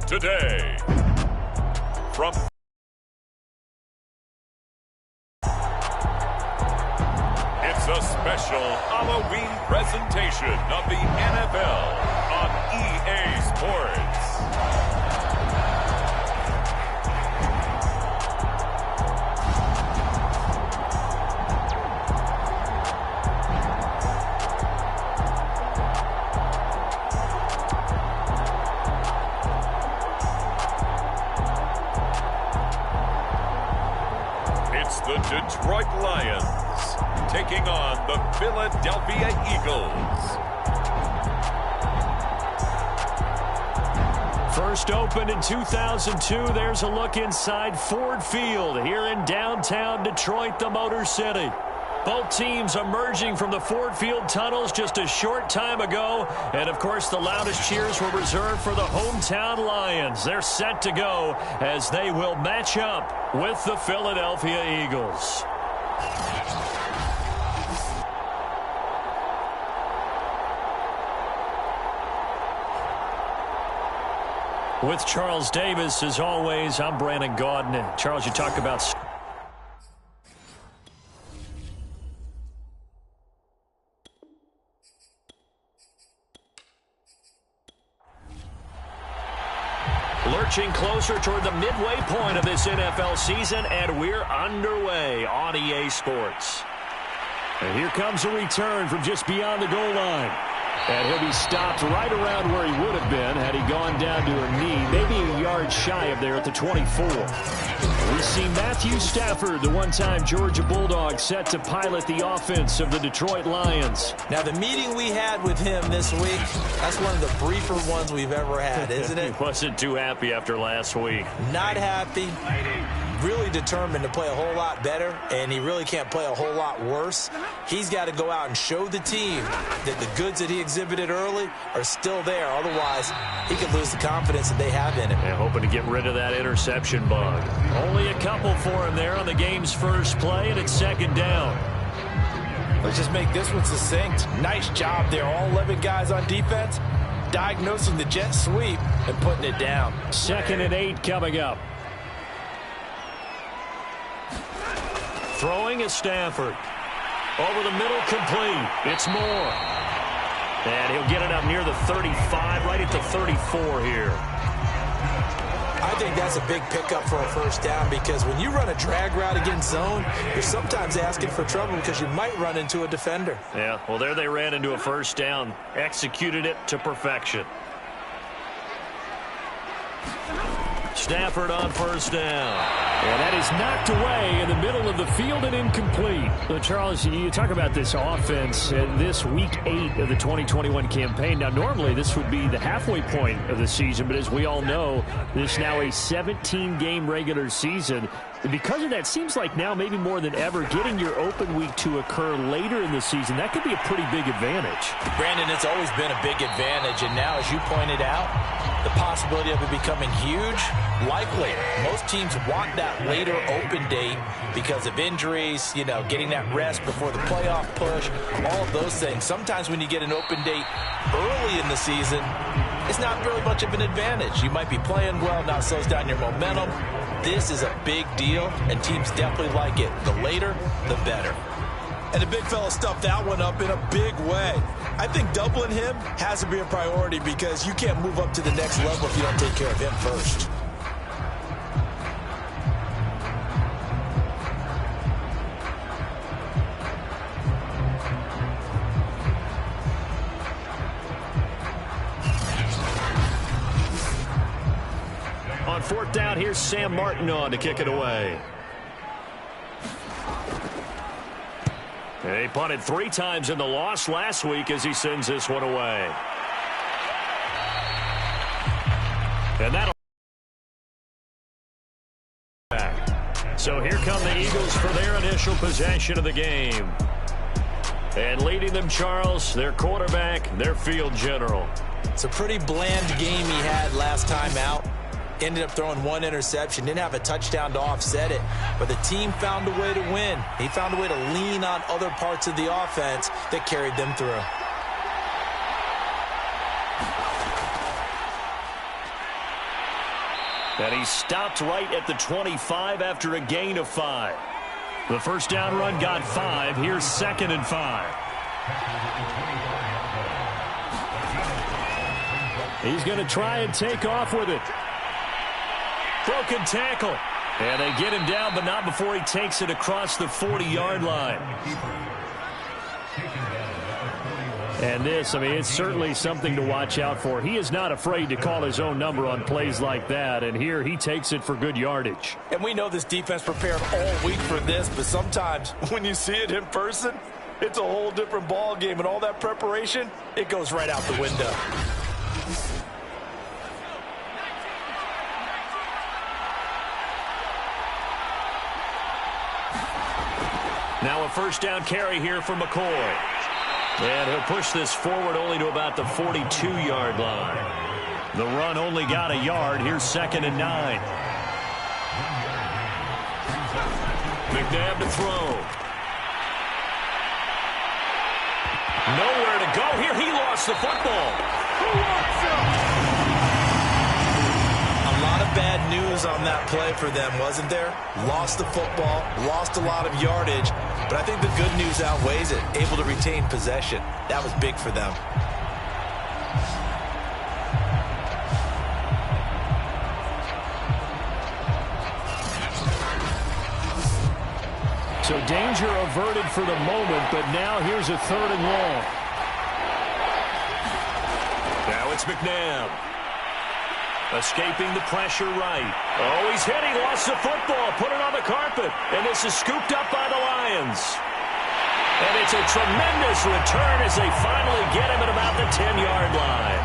today. From It's a special Halloween presentation of the NFL on EA Sports. It's the Detroit Lions taking on the Philadelphia Eagles. First opened in 2002, there's a look inside Ford Field here in downtown Detroit, the Motor City. Both teams emerging from the Ford Field tunnels just a short time ago. And, of course, the loudest cheers were reserved for the hometown Lions. They're set to go as they will match up with the Philadelphia Eagles. With Charles Davis, as always, I'm Brandon Gaudin. Charles, you talk about... Lurching closer toward the midway point of this NFL season, and we're underway on EA Sports. And here comes a return from just beyond the goal line. And he'll be stopped right around where he would have been had he gone down to a knee, maybe a yard shy of there at the 24. We see Matthew Stafford, the one-time Georgia Bulldog, set to pilot the offense of the Detroit Lions. Now, the meeting we had with him this week, that's one of the briefer ones we've ever had, isn't it? He wasn't too happy after last week. Not happy. Really determined to play a whole lot better, and he really can't play a whole lot worse. He's got to go out and show the team that the goods that he exhibited early are still there. Otherwise, he could lose the confidence that they have in him. Yeah, hoping to get rid of that interception bug. Only a couple for him there on the game's first play, and it's second down. Let's just make this one succinct. Nice job there. All 11 guys on defense diagnosing the jet sweep and putting it down. 2nd and 8 coming up. Throwing is Stafford. Over the middle, complete. It's Moore. And he'll get it up near the 35, right at the 34 here. I think that's a big pickup for a first down because when you run a drag route against zone, you're sometimes asking for trouble because you might run into a defender. Yeah, well, there they ran into a first down. Executed it to perfection. Stafford on first down. And that is knocked away in the middle of the field and incomplete. So, Charles, you talk about this offense and this Week 8 of the 2021 campaign. Now, normally this would be the halfway point of the season, but as we all know, this is now a 17-game regular season. And because of that, seems like now maybe more than ever, getting your open week to occur later in the season, that could be a pretty big advantage. Brandon, it's always been a big advantage, and now, as you pointed out, the possibility of it becoming huge, likely. Most teams want that later open date because of injuries, you know, getting that rest before the playoff push, all of those things. Sometimes when you get an open date early in the season, it's not really much of an advantage. You might be playing well, now it slows down your momentum. This is a big deal, and teams definitely like it. The later, the better. And the big fella stuffed that one up in a big way. I think doubling him has to be a priority because you can't move up to the next level if you don't take care of him first. On 4th down, here's Sam Martin on to kick it away. He punted 3 times in the loss last week as he sends this one away. And that'll... So here come the Eagles for their initial possession of the game. And leading them, Charles, their quarterback, their field general. It's a pretty bland game he had last time out. Ended up throwing 1 interception. Didn't have a touchdown to offset it. But the team found a way to win. He found a way to lean on other parts of the offense that carried them through. And he stopped right at the 25 after a gain of 5. The first down run got 5. Here's 2nd and 5. He's going to try and take off with it. Broken tackle. And they get him down, but not before he takes it across the 40-yard line. And this, I mean, it's certainly something to watch out for. He is not afraid to call his own number on plays like that, and here he takes it for good yardage. And we know this defense prepared all week for this, but sometimes when you see it in person, it's a whole different ball game, and all that preparation, it goes right out the window. Now a first down carry here for McCoy. And he'll push this forward only to about the 42-yard line. The run only got a yard. Here's 2nd and 9. McNabb to throw. Nowhere to go here. He lost the football. Who wants him? A lot of bad news on that play for them, wasn't there? Lost the football, lost a lot of yardage, but I think the good news outweighs it. Able to retain possession. That was big for them. So danger averted for the moment, but now here's a 3rd and long. Now it's McNabb. Escaping the pressure right. Oh, he's hit. He lost the football. Put it on the carpet. And this is scooped up by the Lions. And it's a tremendous return as they finally get him at about the 10-yard line.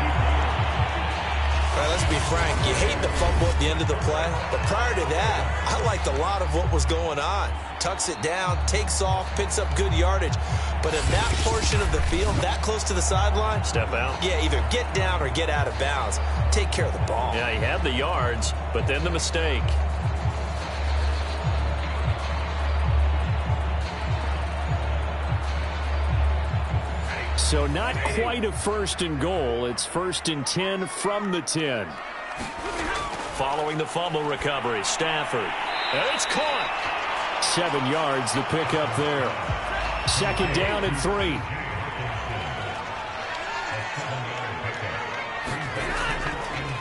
All right, let's be frank. You hate the fumble at the end of the play. But prior to that, I liked a lot of what was going on. Tucks it down, takes off, picks up good yardage. But in that portion of the field, that close to the sideline, step out. Yeah, either get down or get out of bounds. Take care of the ball. Yeah, he had the yards, but then the mistake. So not quite a 1st and goal. It's 1st and 10 from the 10. Following the fumble recovery, Stafford. And it's caught. 7 yards the pickup there. 2nd down and 3.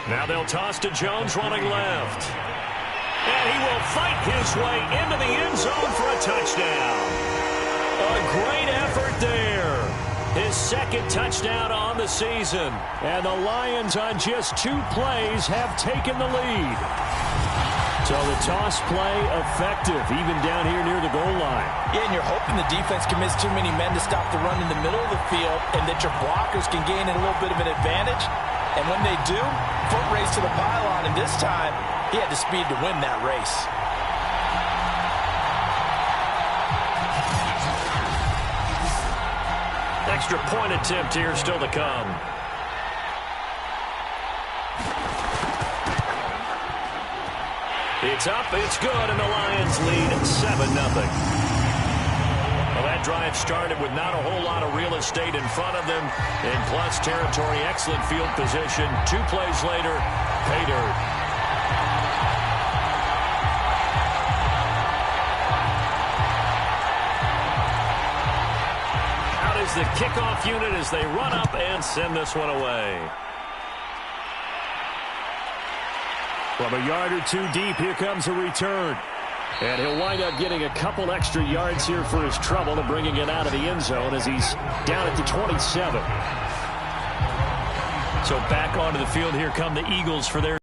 Now they'll toss to Jones running left. And he will fight his way into the end zone for a touchdown. A great effort there. His 2nd touchdown on the season. And the Lions on just 2 plays have taken the lead. So the toss play effective, even down here near the goal line. Yeah, and you're hoping the defense commits too many men to stop the run in the middle of the field and that your blockers can gain a little bit of an advantage. And when they do, foot race to the pylon, and this time, he had the speed to win that race. Extra point attempt here still to come. It's up, it's good, and the Lions lead 7-0. Well, that drive started with not a whole lot of real estate in front of them. In plus territory, excellent field position. 2 plays later, pay dirt. Out is the kickoff unit as they run up and send this one away. From a yard or 2 deep, here comes a return. And he'll wind up getting a couple extra yards here for his trouble and bringing it out of the end zone as he's down at the 27. So back onto the field, here come the Eagles for their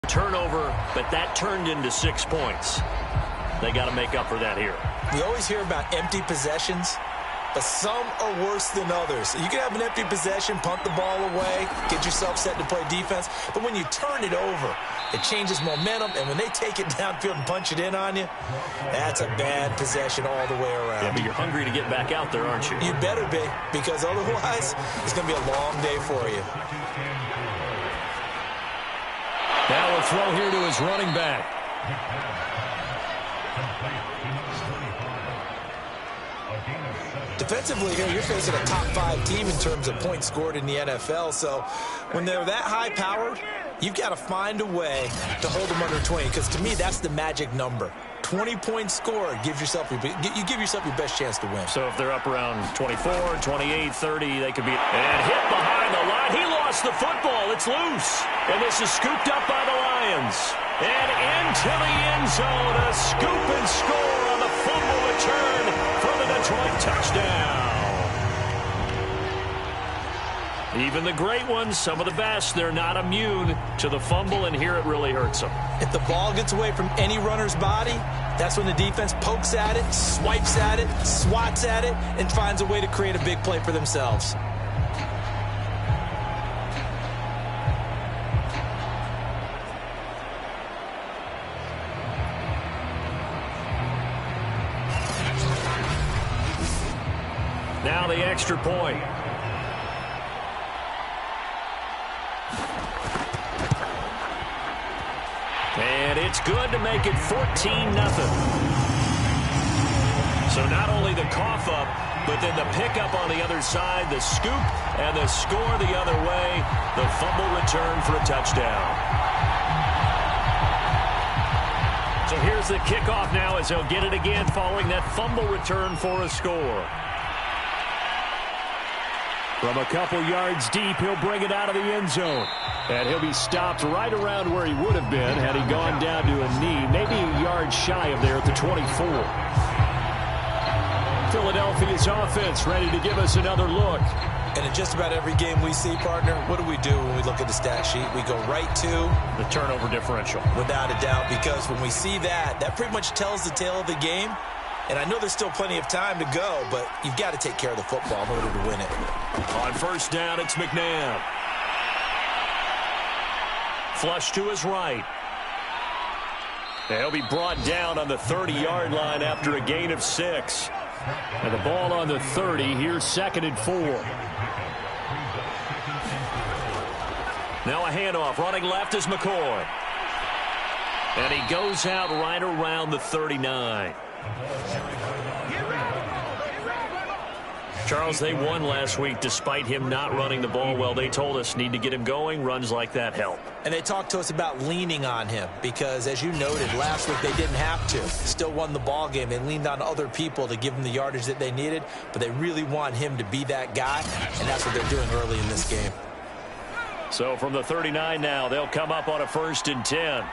turnover, but that turned into 6 points. They got to make up for that here. We always hear about empty possessions, but some are worse than others. You can have an empty possession, punt the ball away, get yourself set to play defense, but when you turn it over, it changes momentum, and when they take it downfield and punch it in on you, that's a bad possession all the way around. Yeah, but you're hungry to get back out there, aren't you? You better be, because otherwise, it's going to be a long day for you. Now a throw here to his running back. Defensively here, you're facing a top 5 team in terms of points scored in the NFL. So when they're that high-powered, you've got to find a way to hold them under 20, because to me, that's the magic number. 20 points scored gives yourself you give yourself your best chance to win. So if they're up around 24, 28, 30, they could be. And hit behind the line. He lost the football. It's loose. And this is scooped up by the Lions. And into the end zone. A scoop and score on the fumble return for the Detroit touchdown. Even the great ones, some of the best, they're not immune to the fumble, and here it really hurts them. If the ball gets away from any runner's body, that's when the defense pokes at it, swipes at it, swats at it, and finds a way to create a big play for themselves. Now the extra point. And it's good to make it 14-0. So not only the cough up, but then the pickup on the other side, the scoop, and the score the other way, the fumble return for a touchdown. So here's the kickoff now as they'll get it again following that fumble return for a score. From a couple yards deep, he'll bring it out of the end zone. And he'll be stopped right around where he would have been had he gone down to a knee, maybe a yard shy of there at the 24. Philadelphia's offense ready to give us another look. And in just about every game we see, partner, what do we do when we look at the stat sheet? We go right to the turnover differential. Without a doubt, because when we see that, that pretty much tells the tale of the game. And I know there's still plenty of time to go, but you've got to take care of the football in order to win it. On first down, it's McNabb. Flush to his right. He'll be brought down on the 30-yard line after a gain of 6. And the ball on the 30. Here's 2nd and 4. Now a handoff. Running left is McCoy. And he goes out right around the 39. Charles, they won last week despite him not running the ball well. They told us need to get him going. Runs like that help. And they talked to us about leaning on him because, as you noted, last week they didn't have to. Still won the ball game. They leaned on other people to give them the yardage that they needed, but they really want him to be that guy, and that's what they're doing early in this game. So from the 39 now, they'll come up on a 1st and 10.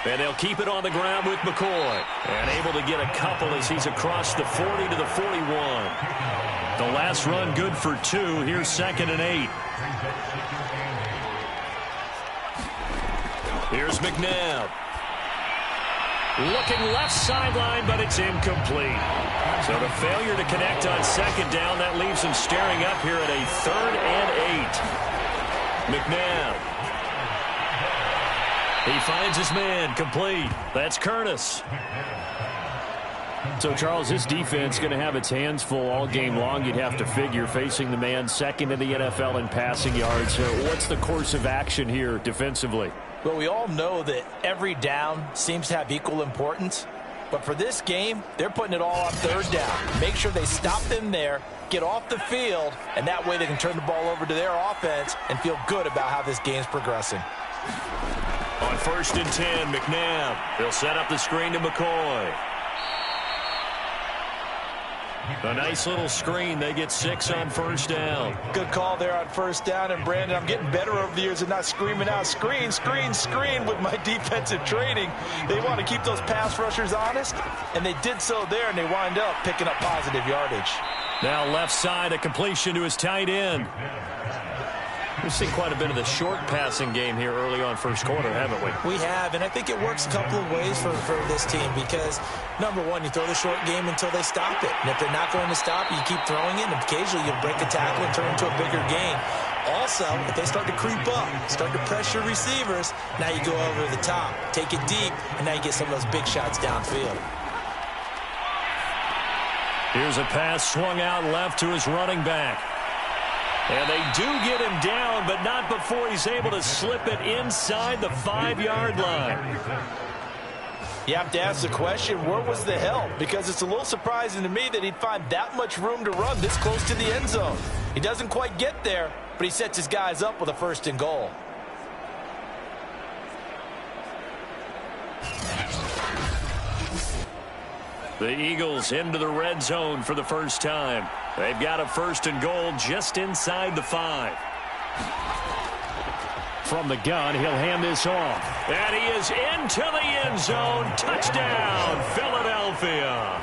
And they'll keep it on the ground with McCoy. And able to get a couple as he's across the 40 to the 41. The last run good for 2. Here's 2nd and 8. Here's McNabb. Looking left sideline, but it's incomplete. So the failure to connect on 2nd down, that leaves him staring up here at a 3rd and 8. McNabb. He finds his man, complete. That's Curtis. So, Charles, this defense going to have its hands full all game long, you'd have to figure, facing the man 2nd in the NFL in passing yards. What's the course of action here defensively? Well, we all know that every down seems to have equal importance. But for this game, they're putting it all on 3rd down. Make sure they stop them there, get off the field, and that way they can turn the ball over to their offense and feel good about how this game's progressing. On 1st and 10, McNabb. They'll set up the screen to McCoy. A nice little screen. They get 6 on 1st down. Good call there on 1st down. And, Brandon, I'm getting better over the years and not screaming out, screen, screen, screen with my defensive training. They want to keep those pass rushers honest, and they did so there, and they wind up picking up positive yardage. Now left side, a completion to his tight end. We've seen quite a bit of the short passing game here early on 1st quarter, haven't we? We have, and I think it works a couple of ways for this team because, number one, you throw the short game until they stop it. And if they're not going to stop it, you keep throwing it, and occasionally you'll break a tackle and turn into a bigger gain. Also, if they start to creep up, start to pressure receivers, now you go over the top, take it deep, and now you get some of those big shots downfield. Here's a pass swung out left to his running back. And they do get him down, but not before he's able to slip it inside the 5-yard line. You have to ask the question, where was the help? Because it's a little surprising to me that he'd find that much room to run this close to the end zone. He doesn't quite get there, but he sets his guys up with a 1st and goal. The Eagles into the red zone for the first time. They've got a 1st and goal just inside the 5. From the gun, he'll hand this off. And he is into the end zone. Touchdown, Philadelphia.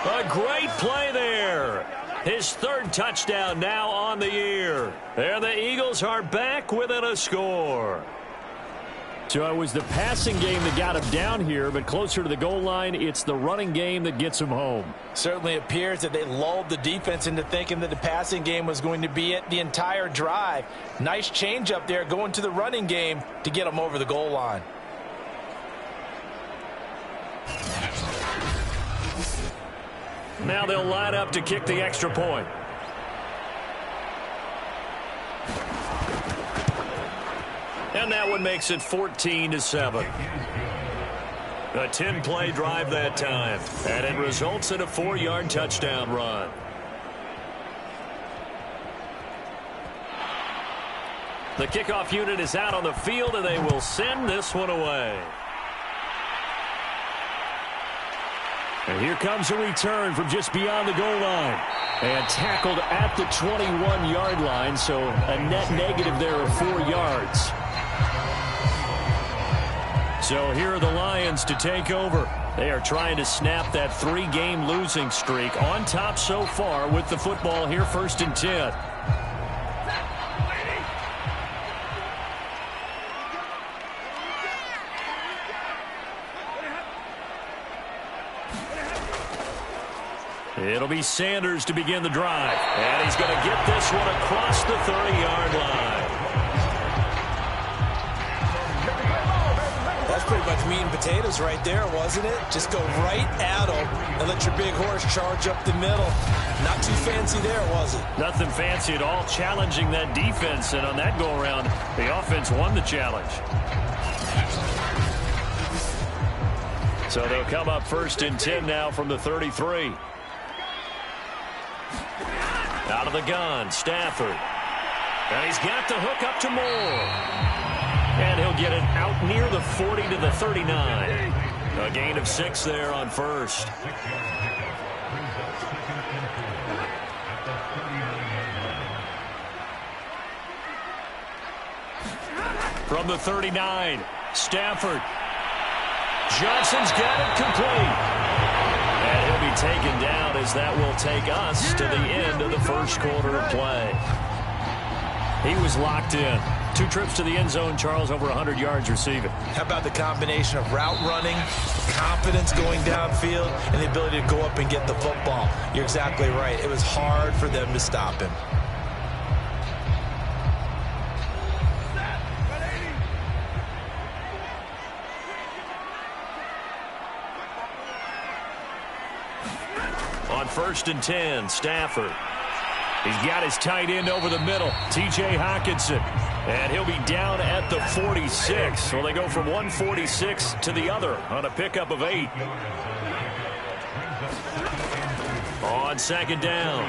A great play there. His 3rd touchdown now on the year. And the Eagles are back within a score. So it was the passing game that got him down here, but closer to the goal line, it's the running game that gets him home. Certainly appears that they lulled the defense into thinking that the passing game was going to be it the entire drive. Nice change up there going to the running game to get him over the goal line. Now they'll line up to kick the extra point. And that one makes it 14-7. A 10-play drive that time. And it results in a 4-yard touchdown run. The kickoff unit is out on the field, and they will send this one away. And here comes a return from just beyond the goal line. And tackled at the 21-yard line, so a net negative there of 4 yards. So here are the Lions to take over. They are trying to snap that 3-game losing streak. On top so far with the football here, 1st and 10. It'll be Sanders to begin the drive. And he's going to get this one across the 30-yard line. That's pretty much meat and potatoes right there, wasn't it? Just go right at them and let your big horse charge up the middle. Not too fancy there, was it? Nothing fancy at all, challenging that defense. And on that go-around, the offense won the challenge. So they'll come up 1st and 10 now from the 33. Out of the gun, Stafford. And he's got the hook up to Moore. And he'll get it out near the 40 to the 39. A gain of 6 there on 1st. From the 39, Stafford. Johnson's got it complete. And he'll be taken down as that will take us to the end of the 1st quarter of play. He was locked in. 2 trips to the end zone, Charles, over 100 yards receiving. How about the combination of route running, confidence going downfield, and the ability to go up and get the football? You're exactly right. It was hard for them to stop him. On 1st and 10, Stafford. He's got his tight end over the middle, T.J. Hockenson. And he'll be down at the 46. So they go from 146 to the other on a pickup of 8. On 2nd down,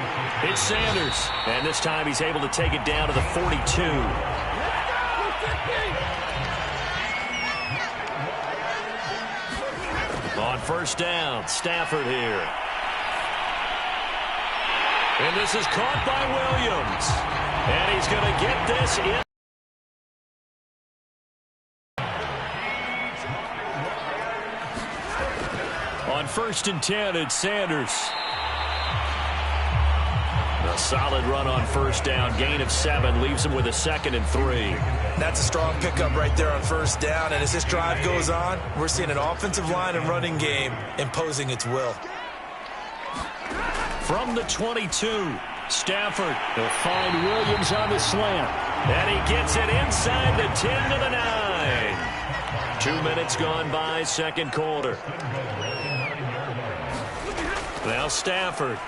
it's Sanders. And this time he's able to take it down to the 42. On 1st down, Stafford here. And this is caught by Williams. And he's going to get this in. On 1st and 10, it's Sanders. A solid run on 1st down. Gain of 7 leaves him with a 2nd and 3. That's a strong pickup right there on 1st down. And as this drive goes on, we're seeing an offensive line and running game imposing its will. From the 22, Stafford. He'll find Williams on the slant. And he gets it inside the 10 to the 9. 2 minutes gone by, 2nd quarter. Now Stafford.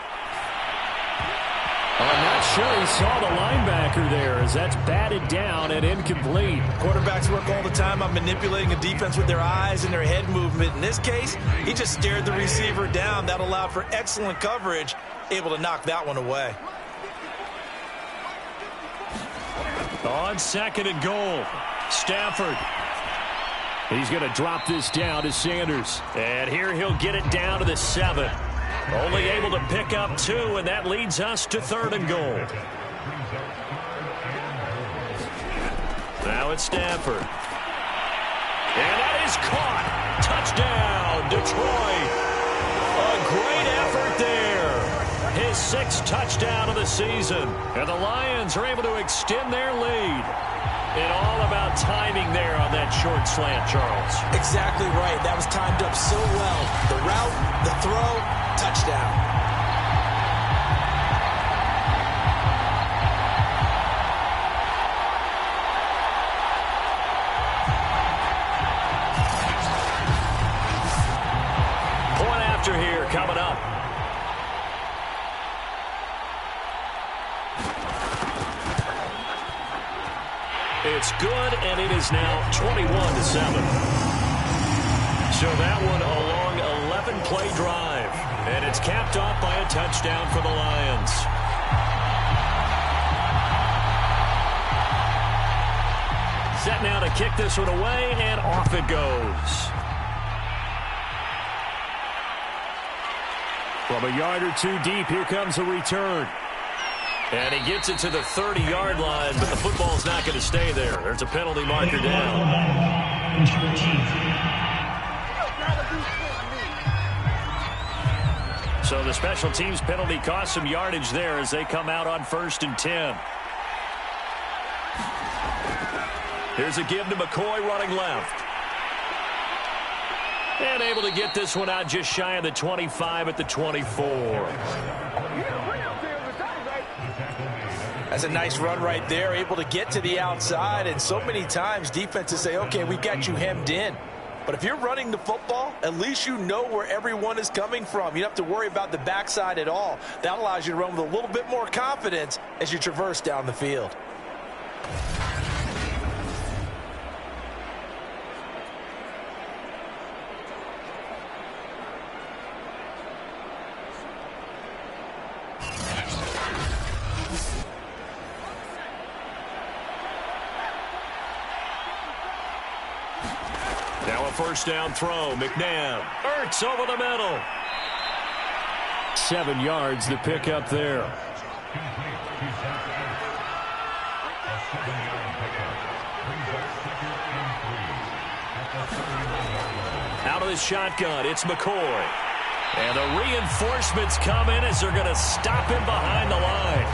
I'm not sure he saw the linebacker there, as that's batted down and incomplete. Quarterbacks work all the time on manipulating a defense with their eyes and their head movement. In this case, he just stared the receiver down. That allowed for excellent coverage, able to knock that one away. On 2nd and goal, Stafford. He's going to drop this down to Sanders. And here he'll get it down to the 7. Only able to pick up 2, and that leads us to 3rd and goal. Now it's Stafford. And that is caught. Touchdown, Detroit. A great effort there. His 6th touchdown of the season. And the Lions are able to extend their lead. And all about timing there on that short slant, Charles. Exactly right. That was timed up so well. The route, the throw, touchdown. Point after here coming up. It's good, and it is now 21-7. So that one a long 11-play drive, and it's capped off by a touchdown for the Lions. Set now to kick this one away, and off it goes. From a yard or 2 deep, here comes a return. And he gets it to the 30-yard line, but the football's not going to stay there. There's a penalty marker down. So the special teams penalty cost some yardage there as they come out on 1st and 10. Here's a give to McCoy running left. And able to get this one out just shy of the 25 at the 24. That's a nice run right there, able to get to the outside. And so many times defenses say, okay, we've got you hemmed in. But if you're running the football, at least you know where everyone is coming from. You don't have to worry about the backside at all. That allows you to run with a little bit more confidence as you traverse down the field. Now a 1st down throw. McNabb. Ertz over the middle. 7 yards to pick up there. Out of the shotgun, it's McCoy. And the reinforcements come in as they're going to stop him behind the line.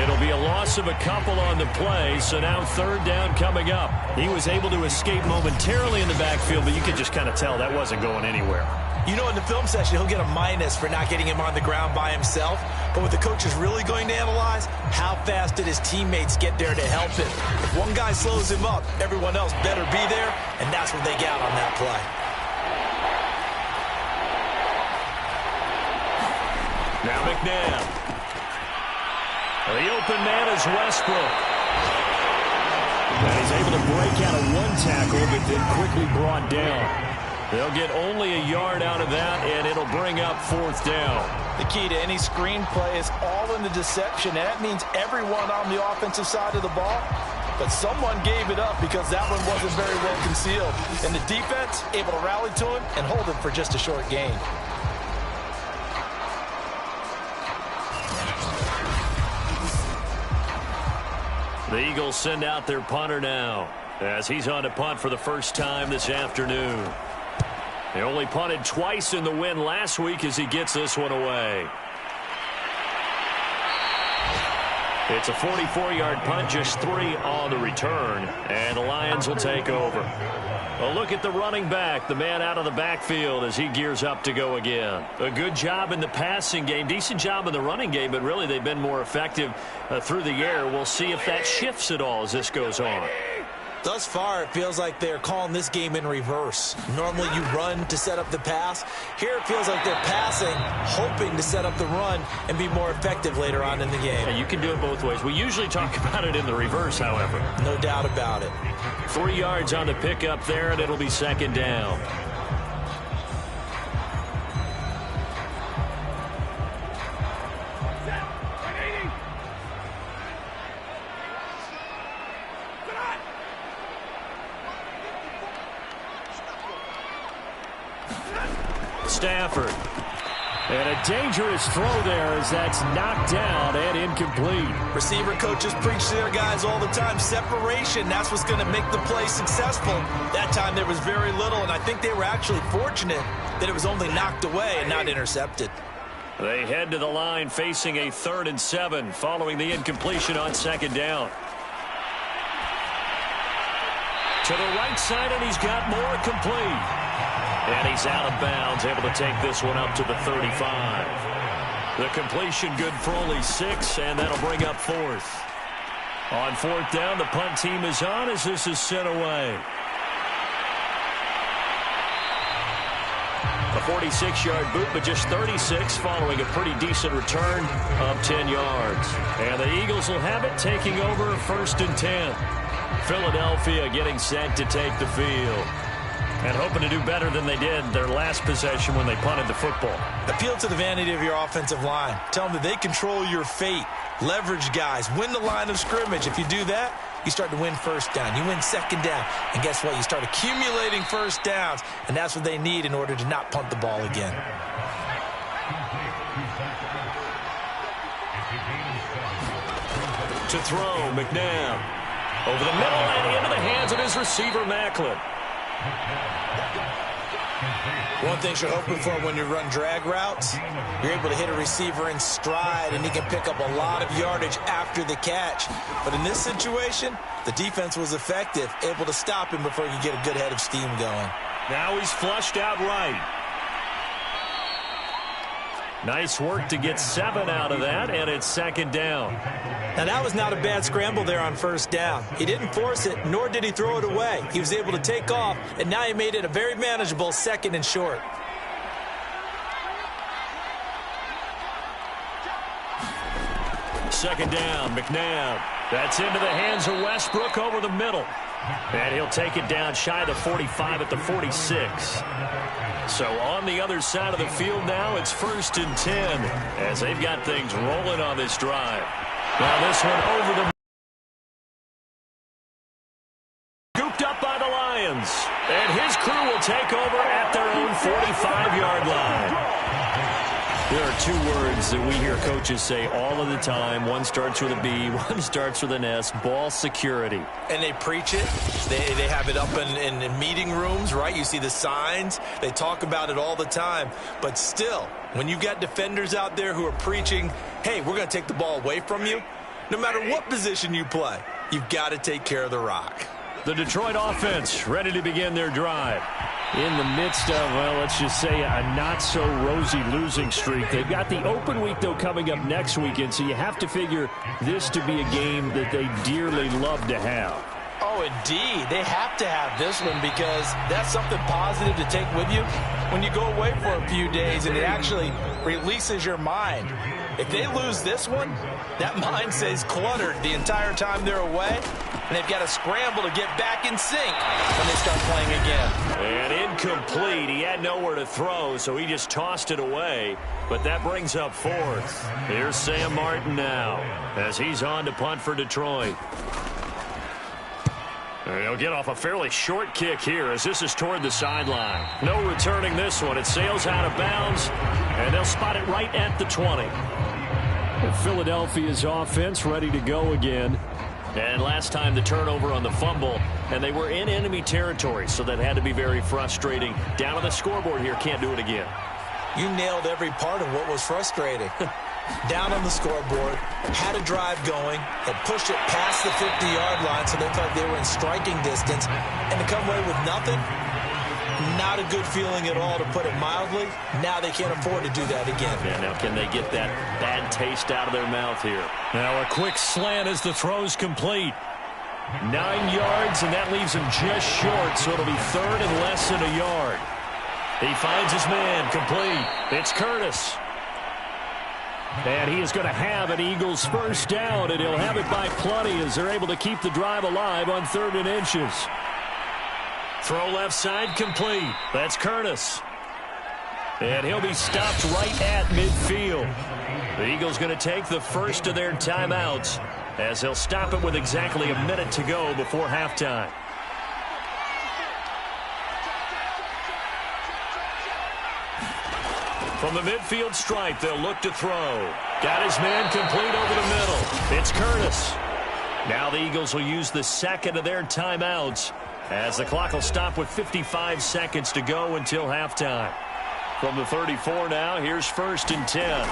It'll be a loss of a couple on the play, so now 3rd down coming up. He was able to escape momentarily in the backfield, but you could just kind of tell that wasn't going anywhere. You know, in the film session, he'll get a minus for not getting him on the ground by himself. But what the coach is really going to analyze, how fast did his teammates get there to help him? If one guy slows him up, everyone else better be there, and that's what they got on that play. Now McNabb. The open man is Westbrook. And he's able to break out of 1 tackle, but then quickly brought down. They'll get only a yard out of that, and it'll bring up 4th down. The key to any screen play is all in the deception, and that means everyone on the offensive side of the ball. But someone gave it up because that one wasn't very well concealed. And the defense able to rally to him and hold him for just a short gain. The Eagles send out their punter now as he's on to punt for the first time this afternoon. They only punted twice in the win last week as he gets this one away. It's a 44-yard punt, just 3 on the return, and the Lions will take over. A look at the running back, the man out of the backfield as he gears up to go again. A good job in the passing game, decent job in the running game, but really they've been more effective through the air. We'll see if that shifts at all as this goes on. Thus far, it feels like they're calling this game in reverse. Normally you run to set up the pass. Here it feels like they're passing, hoping to set up the run and be more effective later on in the game. Yeah, you can do it both ways. We usually talk about it in the reverse, however. No doubt about it. 3 yards on the pickup there, and it'll be second down. Stafford. And a dangerous throw there as that's knocked down and incomplete. Receiver coaches preach to their guys all the time. Separation, that's what's going to make the play successful. That time there was very little, and I think they were actually fortunate that it was only knocked away and not intercepted. They head to the line facing a 3rd and 7 following the incompletion on second down. To the right side, and he's got more complete. And he's out of bounds, able to take this one up to the 35. The completion good for only 6, and that'll bring up 4th. On 4th down, the punt team is on as this is sent away. A 46-yard boot, but just 36 following a pretty decent return of 10 yards. And the Eagles will have it, taking over 1st and 10. Philadelphia getting set to take the field. And hoping to do better than they did their last possession when they punted the football. Appeal to the vanity of your offensive line. Tell them that they control your fate. Leverage guys. Win the line of scrimmage. If you do that, you start to win 1st down. You win 2nd down. And guess what? You start accumulating 1st downs. And that's what they need in order to not punt the ball again. To throw, McNabb. Over the middle and into the hands of his receiver, Macklin. One thing you're hoping for when you run drag routes, you're able to hit a receiver in stride, and he can pick up a lot of yardage after the catch. But in this situation, the defense was effective, able to stop him before he could get a good head of steam going. Now he's flushed out right. Nice work to get 7 out of that, and it's 2nd down. Now, that was not a bad scramble there on 1st down. He didn't force it, nor did he throw it away. He was able to take off, and now he made it a very manageable 2nd and short. Second down, McNabb. That's into the hands of Westbrook over the middle. And he'll take it down shy of the 45 at the 46. So on the other side of the field now, it's 1st and 10 as they've got things rolling on this drive. Now this one over the... Scooped up by the Lions. And his crew will take over at their own 45-yard line. There are 2 words that we hear coaches say all of the time. One starts with a B, one starts with an S. Ball security. And they preach it. They have it up in meeting rooms, right? You see the signs. They talk about it all the time. But still, when you've got defenders out there who are preaching, hey, we're going to take the ball away from you, no matter what position you play, you've got to take care of the rock. The Detroit offense ready to begin their drive. In the midst of, well, let's just say a not-so-rosy losing streak. They've got the open week, though, coming up next weekend, so you have to figure this to be a game that they dearly love to have. Oh, indeed. They have to have this one because that's something positive to take with you when you go away for a few days, and it actually releases your mind. If they lose this one, that mind stays cluttered the entire time they're away, and they've got to scramble to get back in sync when they start playing again. And incomplete. He had nowhere to throw, so he just tossed it away. But that brings up 4th. Here's Sam Martin now as he's on to punt for Detroit. And he'll get off a fairly short kick here as this is toward the sideline. No returning this one. It sails out of bounds, and they'll spot it right at the 20. Philadelphia's offense ready to go again. And last time the turnover on the fumble, and they were in enemy territory, so that had to be very frustrating. Down on the scoreboard here, can't do it again. You nailed every part of what was frustrating. Down on the scoreboard, had a drive going, had pushed it past the 50-yard line so they thought they were in striking distance, and to come away with nothing, not a good feeling at all, to put it mildly. Now they can't afford to do that again. Yeah, now can they get that bad taste out of their mouth here? Now a quick slant as the throw's complete. 9 yards, and that leaves him just short, so it'll be third and less than a yard. He finds his man, complete. It's Curtis. And he is going to have an Eagles first down, and he'll have it by plenty as they're able to keep the drive alive on 3rd and inches. Throw left side, complete. That's Curtis. And he'll be stopped right at midfield. The Eagles going to take the first of their timeouts as they'll stop it with exactly a minute to go before halftime. From the midfield stripe, they'll look to throw. Got his man complete over the middle. It's Curtis. Now the Eagles will use the second of their timeouts as the clock will stop with 55 seconds to go until halftime. From the 34 now, here's 1st and 10.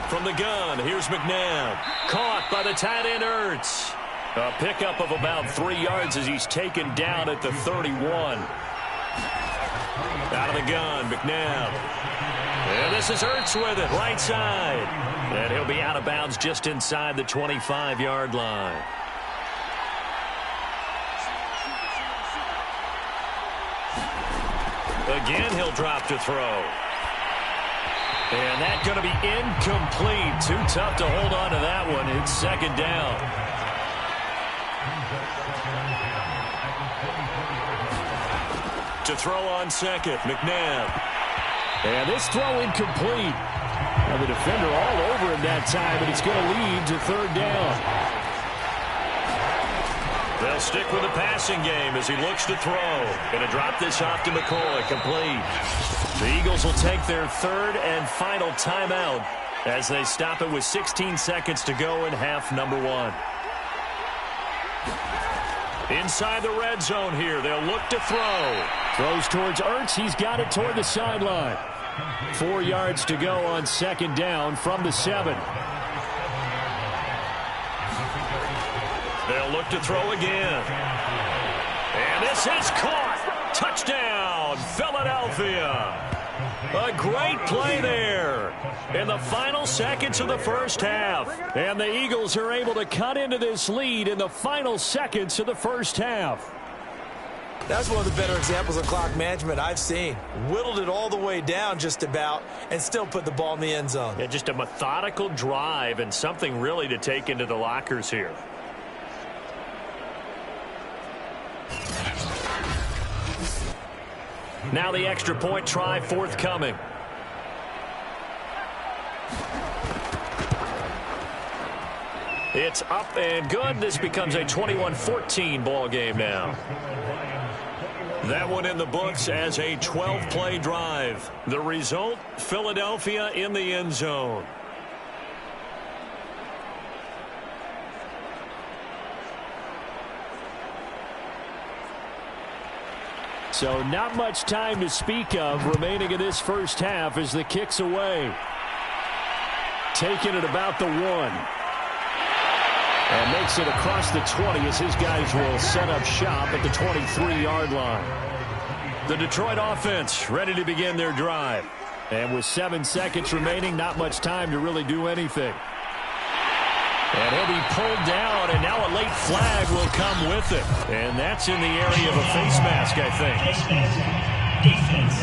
From the gun, here's McNabb. Caught by the tight end Ertz. A pickup of about 3 yards as he's taken down at the 31. Out of the gun, McNabb. And this is Ertz with it, right side. And he'll be out of bounds just inside the 25-yard line. Again, he'll drop to throw. And that's going to be incomplete. Too tough to hold on to that one. It's 2nd down. To throw on 2nd, McNabb. And this throw incomplete. Now the defender all over him that time, but it's going to lead to 3rd down. They'll stick with the passing game as he looks to throw. Going to drop this off to McCoy, complete. The Eagles will take their 3rd and final timeout as they stop it with 16 seconds to go in half number 1. Inside the red zone here, they'll look to throw. Throws towards Ertz. He's got it toward the sideline. 4 yards to go on 2nd down from the 7. They'll look to throw again. And this is caught. Touchdown, Philadelphia. A great play there in the final seconds of the first half. And the Eagles are able to cut into this lead in the final seconds of the first half. That's one of the better examples of clock management I've seen. Whittled it all the way down just about and still put the ball in the end zone. Yeah, just a methodical drive and something really to take into the lockers here. Now the extra point try forthcoming. It's up and good. This becomes a 21-14 ball game now. That one in the books as a 12-play drive. The result, Philadelphia in the end zone. So not much time to speak of remaining in this first half as the kick's away. Taking it about the 1. And makes it across the 20 as his guys will set up shop at the 23-yard line. The Detroit offense ready to begin their drive. And with 7 seconds remaining, not much time to really do anything. And he'll be pulled down, and now a late flag will come with it. And that's in the area of a face mask, I think. Face mask. Defense.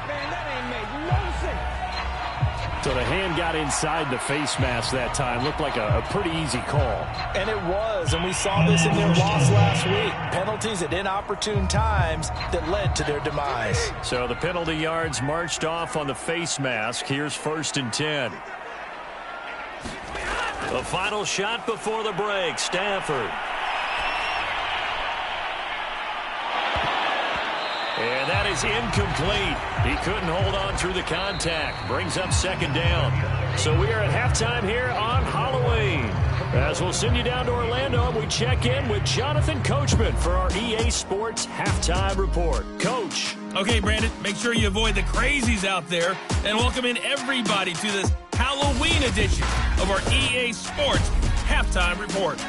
Man, that ain't made no sense. So the hand got inside the face mask that time. Looked like a pretty easy call. And it was, and we saw this in their loss last week. Penalties at inopportune times that led to their demise. So the penalty yards marched off on the face mask. Here's 1st and 10. The final shot before the break, Stafford. And that is incomplete. He couldn't hold on through the contact. Brings up 2nd down. So we are at halftime here on Halloween. As we'll send you down to Orlando, we check in with Jonathan Coachman for our EA Sports Halftime Report. Coach. Okay, Brandon, make sure you avoid the crazies out there and welcome in everybody to this Halloween edition of our EA Sports Halftime Report.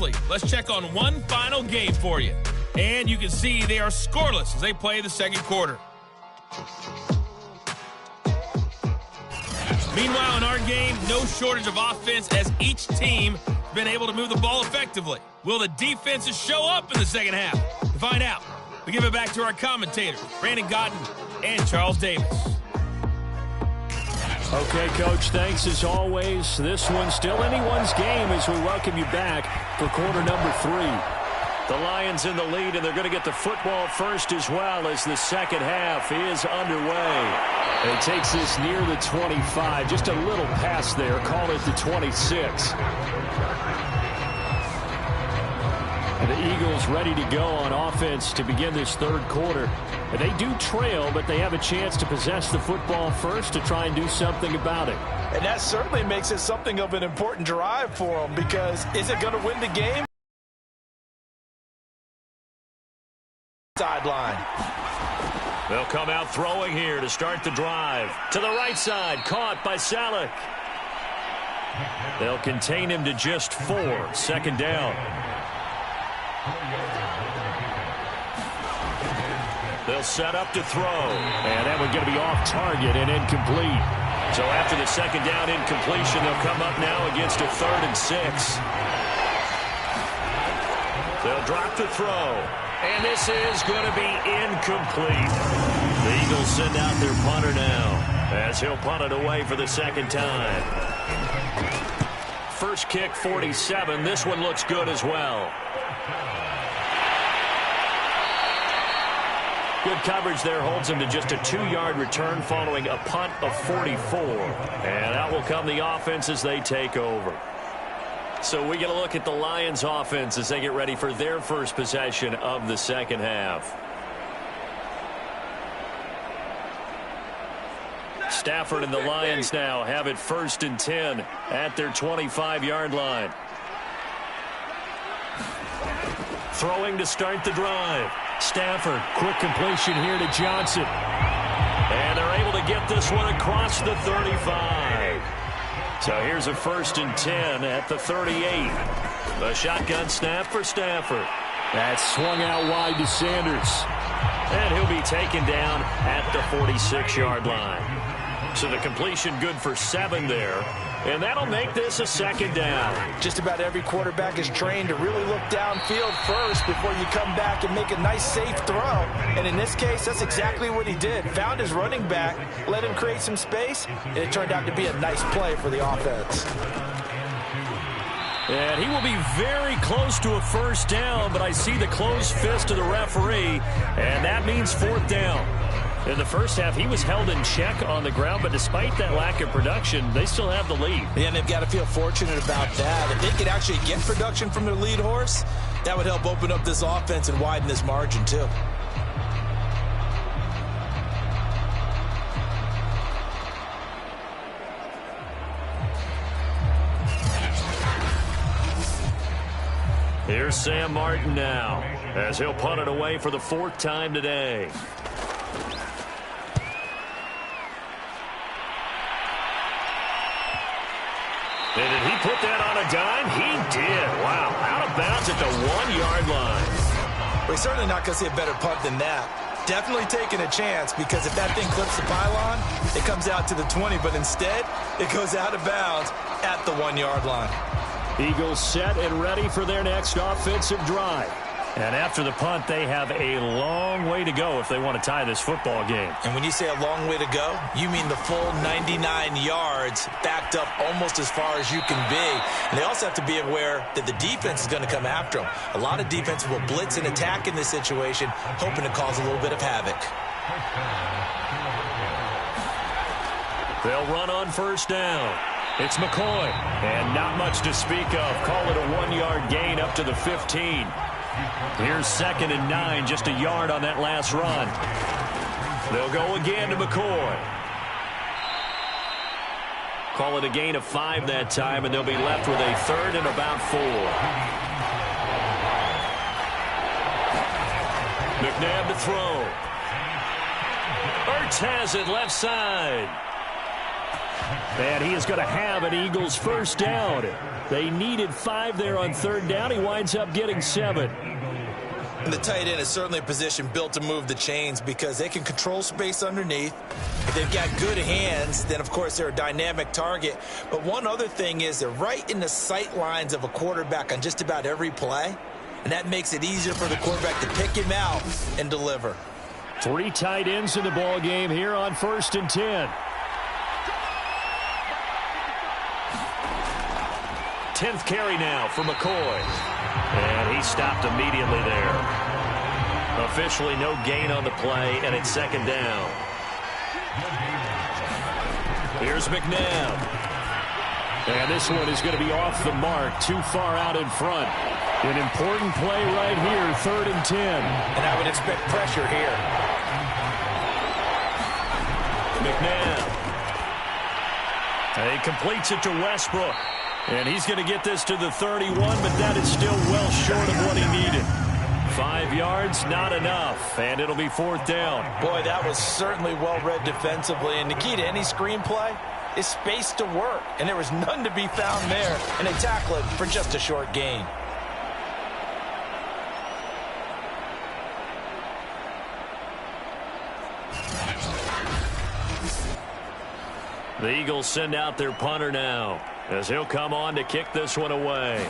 lastly, let's check on one final game for you. And you can see they are scoreless as they play the second quarter. Meanwhile, in our game, no shortage of offense as each team has been able to move the ball effectively. Will the defenses show up in the second half? To find out, we give it back to our commentators, Brandon Godden and Charles Davis. Okay, Coach, thanks as always. This one's still anyone's game as we welcome you back for quarter number 3. The Lions in the lead, and they're going to get the football first as well as the second half is underway. And it takes this near the 25, just a little past there, call it the 26. And the Eagles ready to go on offense to begin this third quarter. And they do trail, but they have a chance to possess the football first to try and do something about it. And that certainly makes it something of an important drive for them, because is it going to win the game? Sideline. They'll come out throwing here to start the drive. To the right side, caught by Salek. They'll contain him to just 4, second down. They'll set up to throw. And that one's going to be off target and incomplete. So after the second down incompletion, they'll come up now against a 3rd and 6. They'll drop to throw. And this is going to be incomplete. The Eagles send out their punter now as he'll punt it away for the second time. First kick, 47. This one looks good as well. Good coverage there holds him to just a 2-yard return following a punt of 44. And out will come the offense as they take over. So we get a look at the Lions offense as they get ready for their first possession of the second half. Stafford and the Lions now have it 1st and 10 at their 25-yard line. Throwing to start the drive. Stafford, quick completion here to Johnson. And they're able to get this one across the 35. So here's a 1st and 10 at the 38. The shotgun snap for Stafford. That's swung out wide to Sanders. And he'll be taken down at the 46-yard line. So the completion good for 7 there. And that'll make this a second down. Just about every quarterback is trained to really look downfield first before you come back and make a nice, safe throw. And in this case, that's exactly what he did. Found his running back, let him create some space, and it turned out to be a nice play for the offense. And he will be very close to a first down, but I see the closed fist of the referee, and that means 4th down. In the first half, he was held in check on the ground, but despite that lack of production, they still have the lead. Yeah, and they've got to feel fortunate about that. If they could actually get production from their lead horse, that would help open up this offense and widen this margin, too. Here's Sam Martin now, as he'll punt it away for the 4th time today. And did he put that on a dime? He did. Wow. Out of bounds at the 1-yard line. We're certainly not going to see a better punt than that. Definitely taking a chance, because if that thing clips the pylon, it comes out to the 20, but instead, it goes out of bounds at the 1-yard line. Eagles set and ready for their next offensive drive. And after the punt, they have a long way to go if they want to tie this football game. And when you say a long way to go, you mean the full 99 yards backed up almost as far as you can be. And they also have to be aware that the defense is going to come after them. A lot of defenses will blitz and attack in this situation, hoping to cause a little bit of havoc. They'll run on 1st down. It's McCoy. And not much to speak of. Call it a 1-yard gain up to the 15. Here's 2nd and 9, just a yard on that last run. They'll go again to McCoy. Call it a gain of 5 that time, and they'll be left with a 3rd and about 4. McNabb to throw. Ertz has it left side. And he is going to have an Eagles first down. They needed 5 there on third down. He winds up getting 7. And the tight end is certainly a position built to move the chains because they can control space underneath. If they've got good hands, then, of course, they're a dynamic target. But one other thing is they're right in the sight lines of a quarterback on just about every play. And that makes it easier for the quarterback to pick him out and deliver. 3 tight ends in the ball game here on 1st and 10. 10th carry now for McCoy. And he stopped immediately there. Officially no gain on the play, and it's 2nd down. Here's McNabb. And this one is going to be off the mark, too far out in front. An important play right here, 3rd and 10. And I would expect pressure here. McNabb. He completes it to Westbrook. And he's going to get this to the 31, but that is still well short of what he needed. 5 yards, not enough, and it'll be 4th down. Boy, that was certainly well-read defensively, and the key to any screenplay is space to work, and there was none to be found there, and they tackle it for just a short gain. The Eagles send out their punter now, as he'll come on to kick this one away.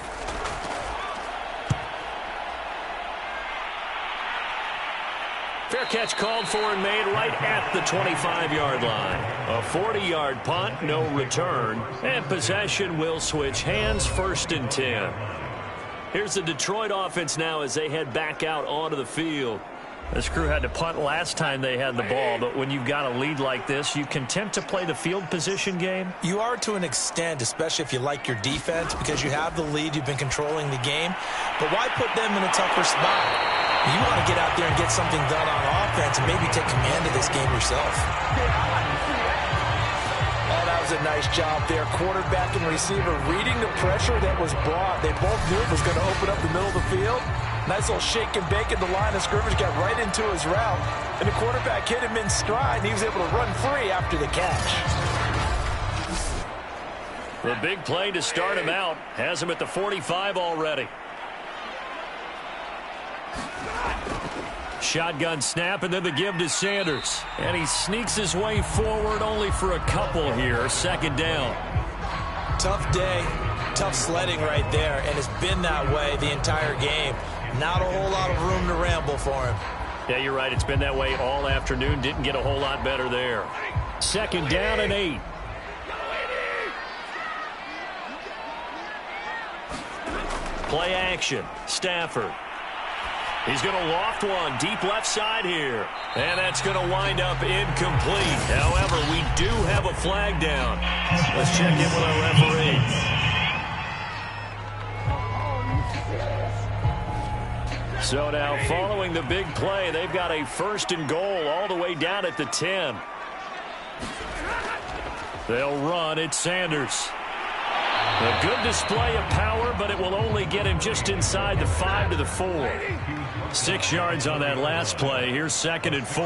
Fair catch called for and made right at the 25-yard line. A 40-yard punt, no return, and possession will switch hands, 1st and 10. Here's the Detroit offense now as they head back out onto the field. This crew had to punt last time they had the ball, but when you've got a lead like this, you content to play the field position game? You are to an extent, especially if you like your defense, because you have the lead, you've been controlling the game. But why put them in a tougher spot? You want to get out there and get something done on offense and maybe take command of this game yourself. Oh, that was a nice job there. Quarterback and receiver reading the pressure that was brought. They both knew it was going to open up the middle of the field. Nice little shake and bake at the line of scrimmage, got right into his route. And the quarterback hit him in stride, and he was able to run free after the catch. The big play to start him out has him at the 45 already. Shotgun snap, and then the give to Sanders. And he sneaks his way forward only for a couple here. 2nd down. Tough day, tough sledding right there, and it's been that way the entire game. Not a whole lot of room to ramble for him. Yeah, you're right. It's been that way all afternoon. Didn't get a whole lot better there. 2nd down and 8. Play action. Stafford. He's going to loft one deep left side here. And that's going to wind up incomplete. However, we do have a flag down. Let's check in with our referee. So now, following the big play, they've got a 1st and goal all the way down at the 10. They'll run. It's Sanders. A good display of power, but it will only get him just inside the 5 to the 4. 6 yards on that last play. Here's 2nd and 4.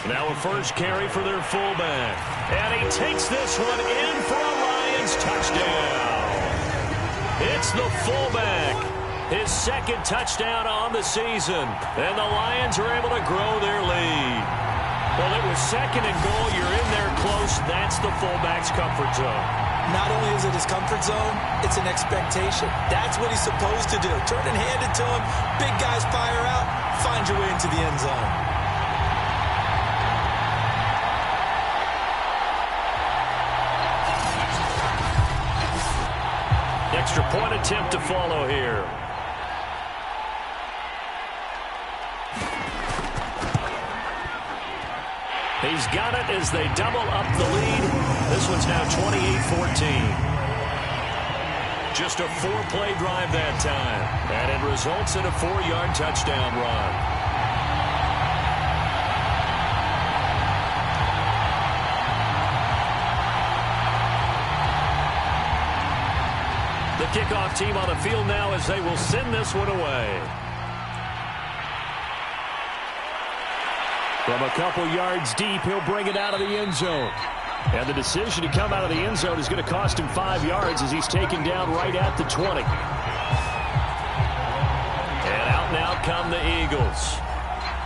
Now a first carry for their fullback. And he takes this one in for a Lions touchdown. It's the fullback. His 2nd touchdown on the season. And the Lions are able to grow their lead. Well, it was 2nd and goal. You're in there close. That's the fullback's comfort zone. Not only is it his comfort zone, it's an expectation. That's what he's supposed to do. Turn and hand it to him. Big guys fire out. Find your way into the end zone. Extra point attempt to follow here. He's got it as they double up the lead. This one's now 28-14. Just a 4-play drive that time. And it results in a 4-yard touchdown run. The kickoff team on the field now as they will send this one away. From a couple yards deep, he'll bring it out of the end zone. And the decision to come out of the end zone is going to cost him 5 yards as he's taken down right at the 20. And out now come the Eagles.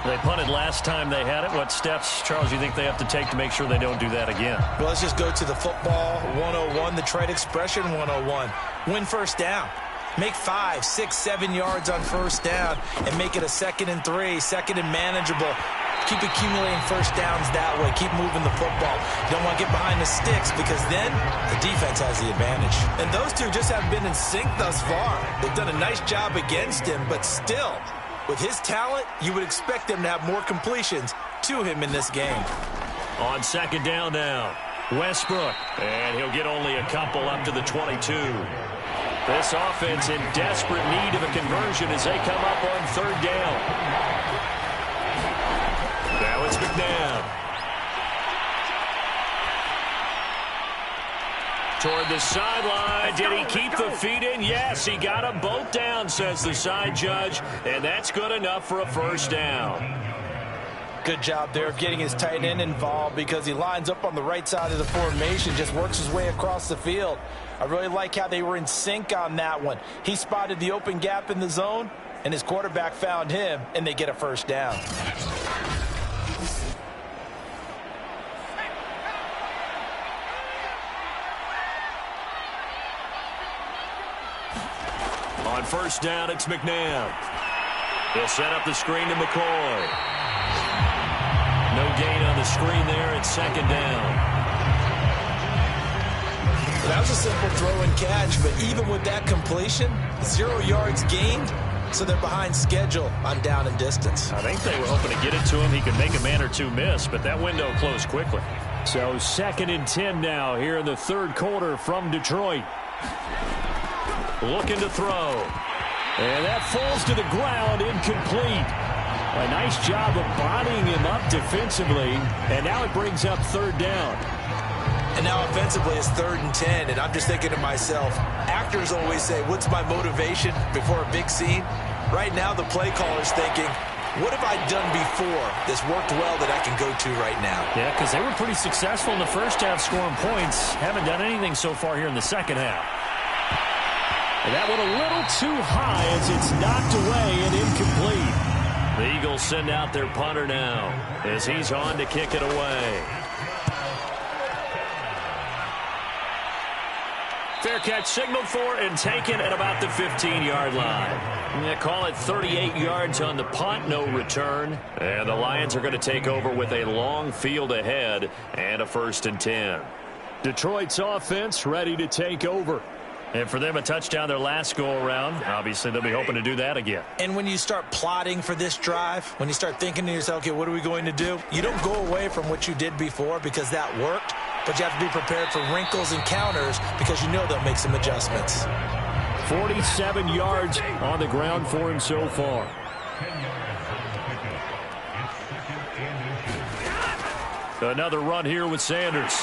They punted last time they had it. What steps, Charles, do you think they have to take to make sure they don't do that again? Well, let's just go to the football 101, the trade expression 101. Win first down. Make 5, 6, 7 yards on first down and make it a 2nd and 3, 2nd and manageable. Keep accumulating first downs that way. Keep moving the football. You don't want to get behind the sticks because then the defense has the advantage. And those two just haven't been in sync thus far. They've done a nice job against him, but still, with his talent, you would expect them to have more completions to him in this game. On 2nd down now, Westbrook. And he'll get only a couple up to the 22. This offense in desperate need of a conversion as they come up on 3rd down. Now it's McNabb. Toward the sideline. Did he keep the feet in? Yes, he got them both down, says the side judge. And that's good enough for a first down. Good job there of getting his tight end involved because he lines up on the right side of the formation, just works his way across the field. I really like how they were in sync on that one. He spotted the open gap in the zone, and his quarterback found him, and they get a first down. On 1st down, it's McNabb. He'll set up the screen to McCoy. No gain on the screen there. It's 2nd down. That was a simple throw and catch, but even with that completion, 0 yards gained, so they're behind schedule on down and distance. I think they were hoping to get it to him. He could make a man or two miss, but that window closed quickly. So 2nd and 10 now here in the 3rd quarter from Detroit. Looking to throw. And that falls to the ground, incomplete. A nice job of bodying him up defensively, and now it brings up 3rd down. And now offensively it's 3rd and 10, and I'm just thinking to myself, actors always say, what's my motivation before a big scene? Right now the play caller's thinking, what have I done before that's worked well that I can go to right now? Yeah, because they were pretty successful in the first half scoring points. Haven't done anything so far here in the second half. And that one a little too high as it's knocked away and incomplete. The Eagles send out their punter now as he's on to kick it away. Fair catch signaled for and taken at about the 15-yard line. They call it 38 yards on the punt, no return. And the Lions are going to take over with a long field ahead and a 1st and 10. Detroit's offense ready to take over. And for them, a touchdown their last go-around. Obviously, they'll be hoping to do that again. And when you start plotting for this drive, when you start thinking to yourself, okay, what are we going to do? You don't go away from what you did before because that worked, but you have to be prepared for wrinkles and counters because you know they'll make some adjustments. 47 yards on the ground for him so far. Another run here with Sanders.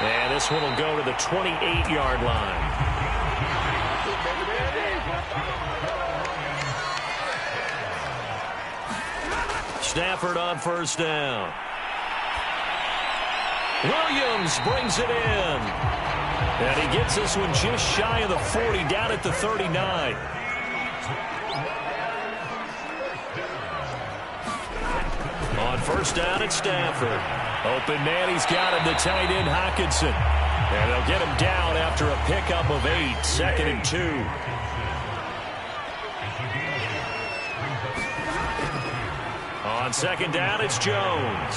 And this one will go to the 28-yard line. Stafford on 1st down. Williams brings it in. And he gets this one just shy of the 40, down at the 39. On 1st down, it's Stafford. Open man, he's got him, the tight end, Hockenson. And they'll get him down after a pickup of 8, 2nd and 2. On 2nd down, it's Jones.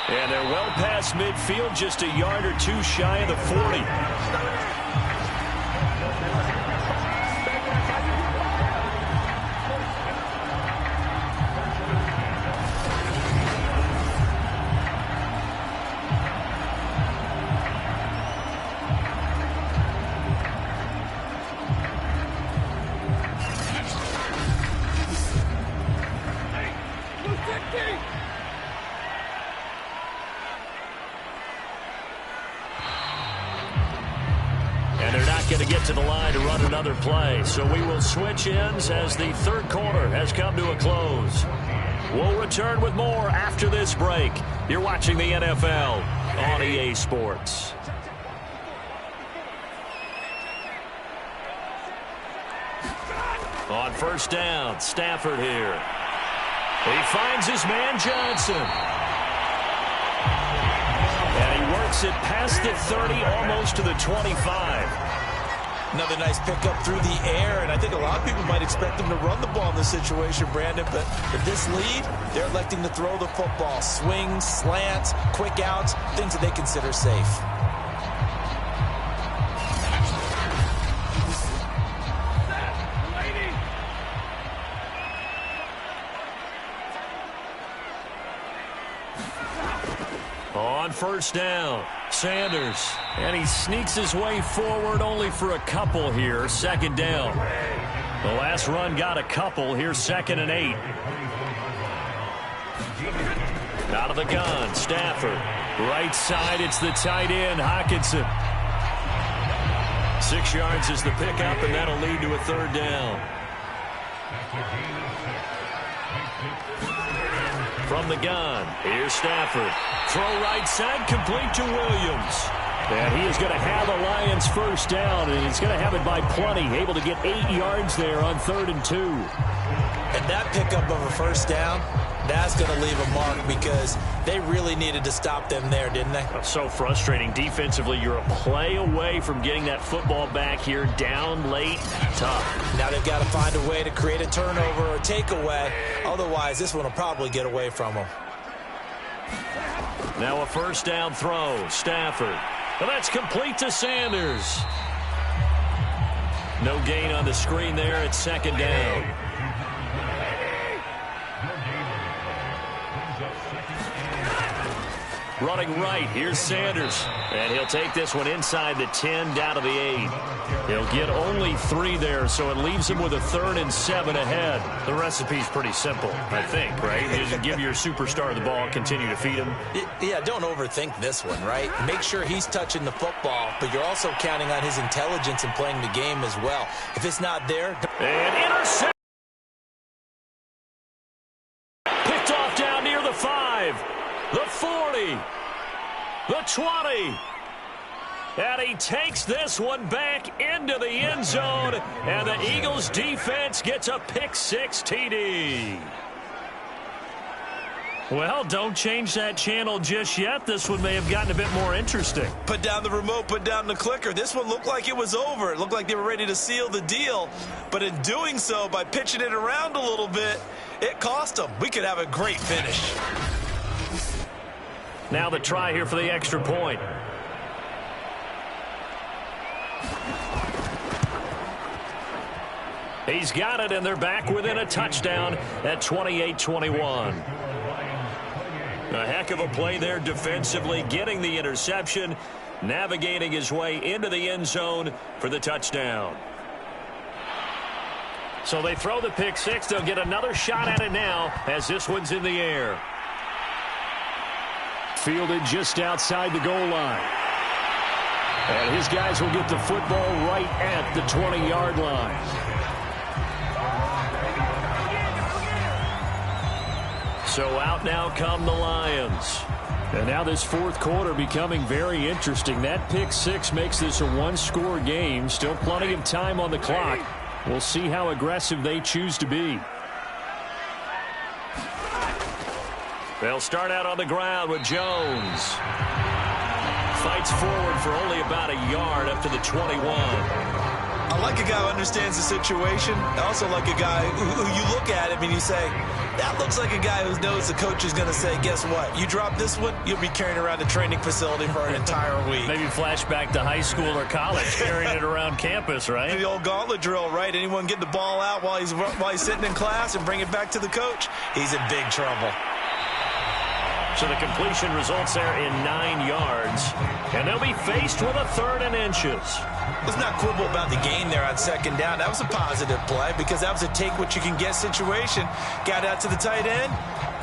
And they're well past midfield, just a yard or two shy of the 40. Going to get to the line to run another play. So we will switch ends as the 3rd quarter has come to a close. We'll return with more after this break. You're watching the NFL on EA Sports. On first down, Stafford here. He finds his man Johnson. And he works it past the 30, almost to the 25. Another nice pickup through the air, and I think a lot of people might expect him to run the ball in this situation, Brandon, but with this lead, they're electing to throw the football. Swings, slants, quick outs, things that they consider safe. On first down, Sanders. And he sneaks his way forward only for a couple here. Second down. The last run got a couple. Here's 2nd and 8. Out of the gun, Stafford. Right side, it's the tight end, Hockenson. 6 yards is the pickup, and that'll lead to a 3rd down. From the gun, here's Stafford. Throw right side, complete to Williams. And he is going to have the Lions first down, and he's going to have it by plenty. Able to get 8 yards there on 3rd and 2. And that pickup of a first down, that's going to leave a mark because they really needed to stop them there, didn't they? So frustrating. Defensively, you're a play away from getting that football back here down late. Tough. Now they've got to find a way to create a turnover or takeaway. Otherwise, this one will probably get away from them. Now a first down throw. Stafford. Well, that's complete to Sanders. No gain on the screen there. It's 2nd down. Running right, here's Sanders. And he'll take this one inside the 10, down to the 8. He'll get only 3 there, so it leaves him with a 3rd and 7 ahead. The recipe's pretty simple, I think, right? You just give your superstar the ball and continue to feed him. Yeah, don't overthink this one, right? Make sure he's touching the football, but you're also counting on his intelligence in playing the game as well. If it's not there... And intercept! Picked off down near the 5. The 40, the 20, and he takes this one back into the end zone, and the Eagles defense gets a pick-6 TD. Well, don't change that channel just yet. This one may have gotten a bit more interesting. Put down the remote, put down the clicker. This one looked like it was over. It looked like they were ready to seal the deal, but in doing so, by pitching it around a little bit, it cost them. We could have a great finish. Now the try here for the extra point. He's got it, and they're back within a touchdown at 28-21. A heck of a play there defensively, getting the interception, navigating his way into the end zone for the touchdown. So they throw the pick-6. They'll get another shot at it now as this one's in the air. Fielded just outside the goal line. And his guys will get the football right at the 20-yard line. So out now come the Lions. And now this 4th quarter becoming very interesting. That pick-6 makes this a 1-score game. Still plenty of time on the clock. We'll see how aggressive they choose to be. They'll start out on the ground with Jones. Fights forward for only about a yard up to the 21. I like a guy who understands the situation. I also like a guy who you look at him and you say, that looks like a guy who knows the coach is going to say, guess what? You drop this one, you'll be carrying around the training facility for an entire week. Maybe flashback to high school or college, carrying it around campus, right? The old gauntlet drill, right? Anyone get the ball out while he's sitting in class and bring it back to the coach? He's in big trouble. So the completion results there in 9 yards. And they'll be faced with a 3rd and inches. Let's not quibble about the gain there on 2nd down. That was a positive play because that was a take-what-you-can-get situation. Got out to the tight end.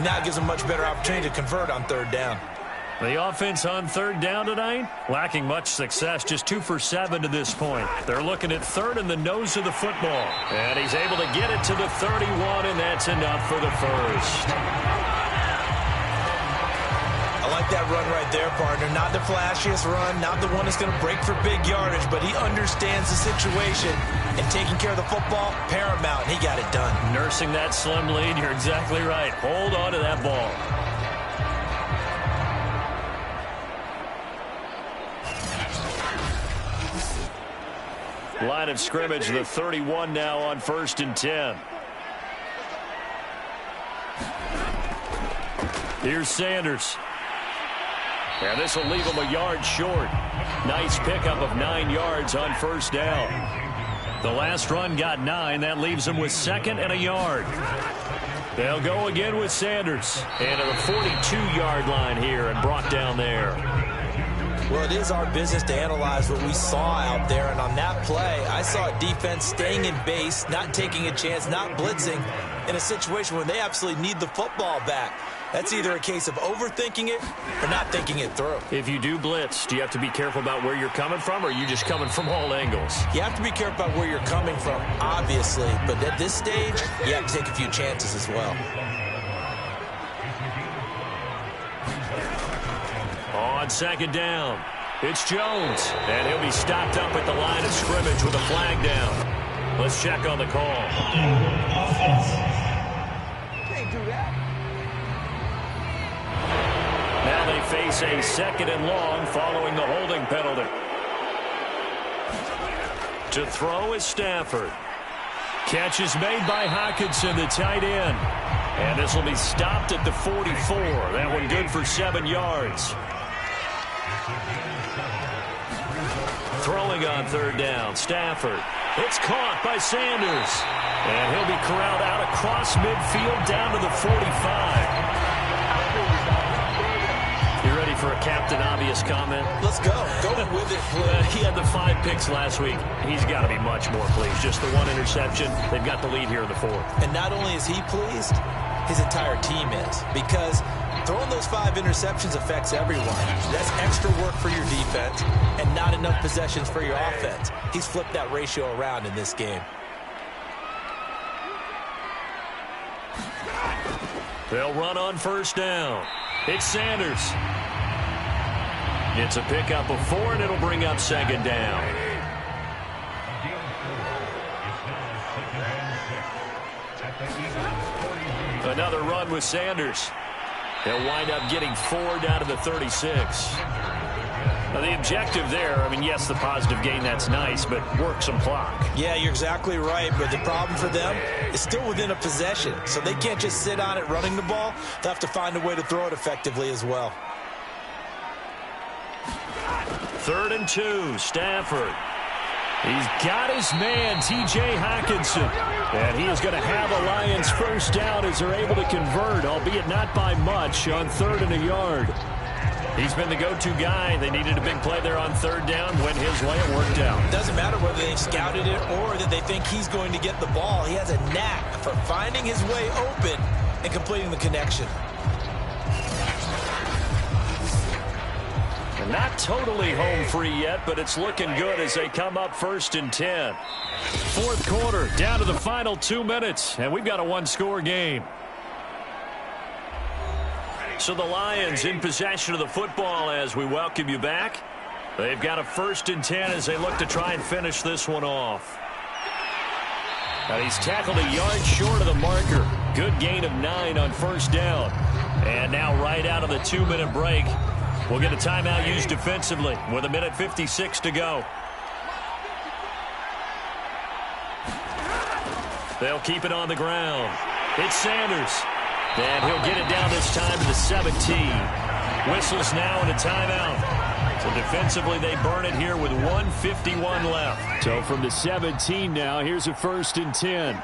Now it gives them a much better opportunity to convert on 3rd down. The offense on 3rd down tonight, lacking much success, just 2 for 7 to this point. They're looking at 3rd in the nose of the football. And he's able to get it to the 31, and that's enough for the first. I like that run right there, partner. Not the flashiest run, not the one that's going to break for big yardage, but he understands the situation, and taking care of the football, paramount, and he got it done. Nursing that slim lead, you're exactly right. Hold on to that ball. Line of scrimmage, the 31 now on 1st and 10. Here's Sanders. And this will leave him a yard short. Nice pickup of 9 yards on 1st down. The last run got 9. That leaves him with 2nd and a yard. They'll go again with Sanders. And at the 42-yard line here and brought down there. Well, it is our business to analyze what we saw out there. And on that play, I saw a defense staying in base, not taking a chance, not blitzing in a situation where they absolutely need the football back. That's either a case of overthinking it or not thinking it through. If you do blitz, do you have to be careful about where you're coming from, or are you just coming from all angles? You have to be careful about where you're coming from, obviously. But at this stage, you have to take a few chances as well. On 2nd down, it's Jones. And he'll be stopped up at the line of scrimmage with a flag down. Let's check on the call. Can't do that. Now they face a 2nd and long following the holding penalty. To throw is Stafford. Catch is made by Hockenson, the tight end. And this will be stopped at the 44. That one good for 7 yards. Throwing on 3rd down, Stafford. It's caught by Sanders. And he'll be corralled out across midfield down to the 45. You ready for a Captain Obvious comment? Let's go. Go with it, please. He had the 5 picks last week. He's got to be much more pleased. Just the 1 interception. They've got the lead here in the 4th. And not only is he pleased, his entire team is. Because throwing those 5 interceptions affects everyone. That's extra work for your defense and not enough possessions for your offense. He's flipped that ratio around in this game. They'll run on 1st down. It's Sanders. It's a pickup of 4, and it'll bring up 2nd down. Another run with Sanders. They'll wind up getting 4 down to the 36. Now, the objective there, I mean, yes, the positive gain, that's nice, but work some clock. Yeah, you're exactly right, but the problem for them is still within a possession, so they can't just sit on it running the ball. They'll have to find a way to throw it effectively as well. 3rd and 2, Stafford. He's got his man, T.J. Hockenson. And he is going to have a Lions 1st down as they're able to convert, albeit not by much, on 3rd and a yard. He's been the go-to guy. They needed a big play there on 3rd down. Went his way, it worked out. It doesn't matter whether they've scouted it or that they think he's going to get the ball. He has a knack for finding his way open and completing the connection. Not totally home free yet, but it's looking good as they come up 1st and 10. 4th quarter, down to the final 2 minutes, and we've got a 1-score game. So the Lions in possession of the football as we welcome you back. They've got a 1st and 10 as they look to try and finish this one off. Now he's tackled a yard short of the marker. Good gain of 9 on 1st down. And now right out of the 2-minute break, we'll get a timeout used defensively with 1:56 to go. They'll keep it on the ground. It's Sanders. And he'll get it down this time to the 17. Whistles now and a timeout. So defensively, they burn it here with 1:51 left. So from the 17 now, here's a 1st and 10.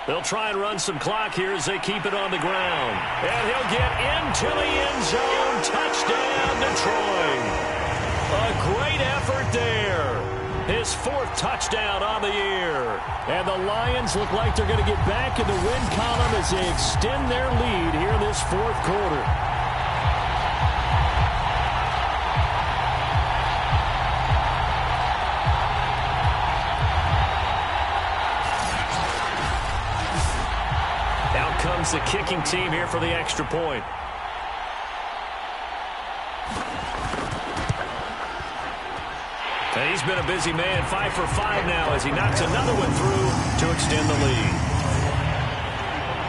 They'll try and run some clock here as they keep it on the ground. And he'll get into the end zone. Touchdown, Detroit. A great effort there. His 4th touchdown on the year. And the Lions look like they're going to get back in the win column as they extend their lead here this 4th quarter. Out comes the kicking team here for the extra point. And he's been a busy man, 5 for 5 now as he knocks another one through to extend the lead.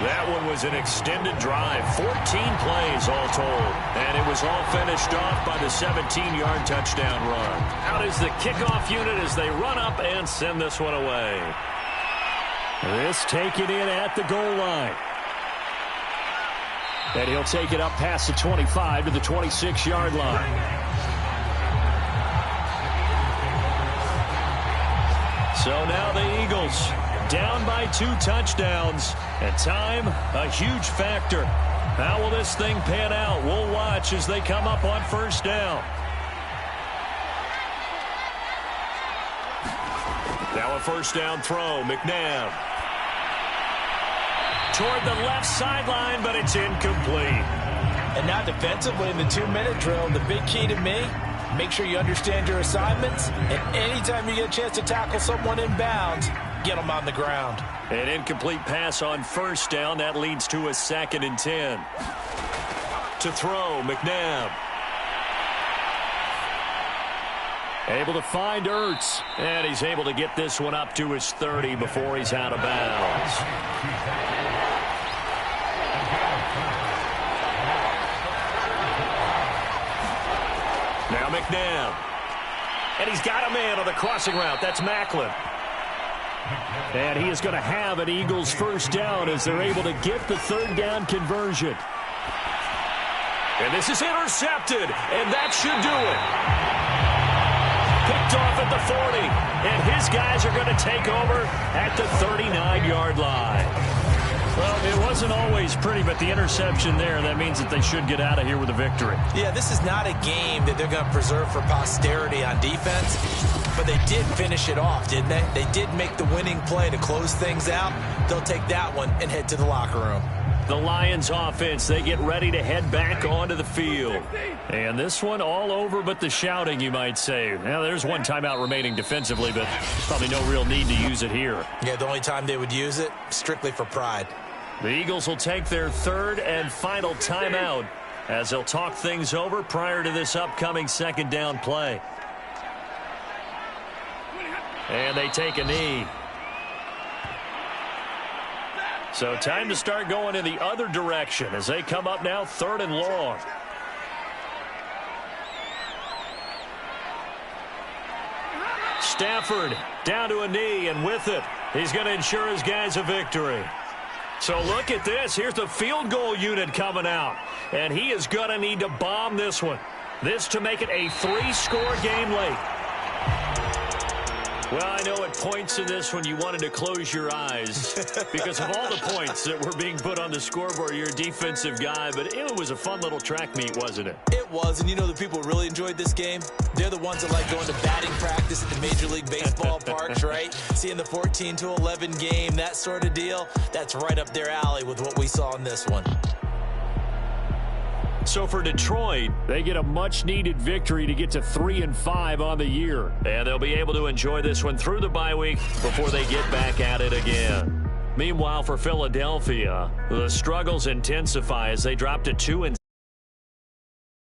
That one was an extended drive, 14 plays all told. And it was all finished off by the 17-yard touchdown run. Out is the kickoff unit as they run up and send this one away. This taken in at the goal line. And he'll take it up past the 25 to the 26-yard line. So now the Eagles down by 2 touchdowns, and time a huge factor. How will this thing pan out? We'll watch as they come up on first down. Now a first down throw, McNabb. Toward the left sideline, but it's incomplete. And now defensively in the 2-minute drill, the big key to me, make sure you understand your assignments, and anytime you get a chance to tackle someone in bounds, get them on the ground. An incomplete pass on first down. That leads to a 2nd and 10. To throw, McNabb. Able to find Ertz. And he's able to get this one up to his 30 before he's out of bounds. Now McNabb. And he's got a man on the crossing route. That's Macklin. And he is going to have an Eagles first down as they're able to get the 3rd down conversion. And this is intercepted, and that should do it. Picked off at the 40, and his guys are going to take over at the 39-yard line. Well, it wasn't always pretty, but the interception there, that means that they should get out of here with a victory. Yeah, this is not a game that they're going to preserve for posterity on defense, but they did finish it off, didn't they? They did make the winning play to close things out. They'll take that one and head to the locker room. The Lions offense, they get ready to head back onto the field. And this one all over but the shouting, you might say. Now, there's one timeout remaining defensively, but probably no real need to use it here. Yeah, the only time they would use it, strictly for pride. The Eagles will take their 3rd and final timeout as they'll talk things over prior to this upcoming 2nd down play. And they take a knee. So time to start going in the other direction as they come up now 3rd and long. Stafford down to a knee, and with it, he's going to ensure his guys a victory. So look at this. Here's the field goal unit coming out. And he is going to need to bomb this one. This to make it a 3-score game late. Well, I know at points in this one you wanted to close your eyes because of all the points that were being put on the scoreboard. You're a defensive guy, but it was a fun little track meet, wasn't it? It was, and you know the people who really enjoyed this game? They're the ones that like going to batting practice at the Major League Baseball parks, right? Seeing the 14-11 game, that sort of deal, that's right up their alley with what we saw in this one. So for Detroit, they get a much-needed victory to get to 3-5 on the year. And they'll be able to enjoy this one through the bye week before they get back at it again. Meanwhile, for Philadelphia, the struggles intensify as they drop to 2-6.